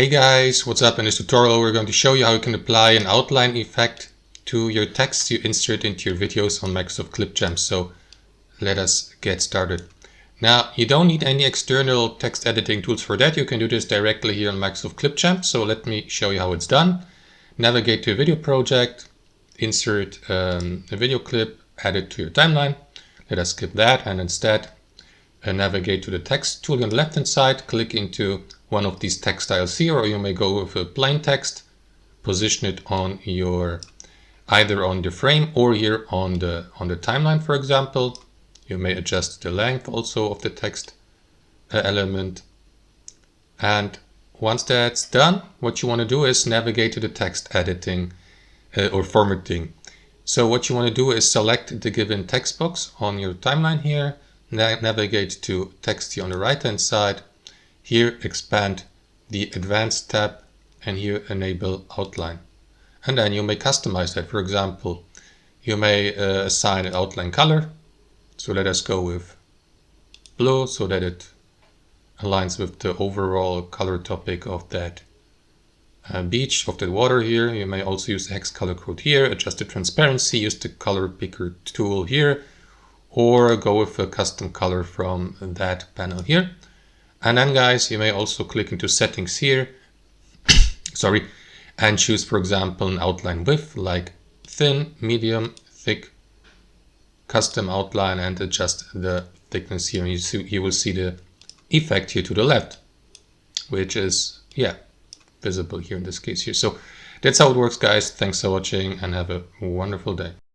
Hey guys, what's up? In this tutorial we're going to show you how you can apply an outline effect to your text you insert into your videos on Microsoft Clipchamp. So let us get started. Now you don't need any external text editing tools for that. You can do this directly here on Microsoft Clipchamp. So let me show you how it's done. Navigate to a video project, insert a video clip, add it to your timeline. Let us skip that and instead navigate to the text tool on the left hand side, click into one of these text styles here, or you may go with a plain text, position it on your either on the frame or here on the timeline, for example. You may adjust the length also of the text element. And once that's done, what you want to do is navigate to the text editing or formatting. So what you want to do is select the given text box on your timeline here, navigate to text here on the right hand side. Here expand the advanced tab and here enable outline. And then you may customize that. For example, you may assign an outline color. So let us go with blue so that it aligns with the overall color topic of that beach, of the water here. You may also use the hex color code here, adjust the transparency, use the color picker tool here, or go with a custom color from that panel here. And then guys, you may also click into settings here, and choose, for example, an outline width like thin, medium, thick, custom outline, and adjust the thickness here. And you will see the effect here to the left, which is, visible here in this case here. So that's how it works, guys. Thanks for watching and have a wonderful day.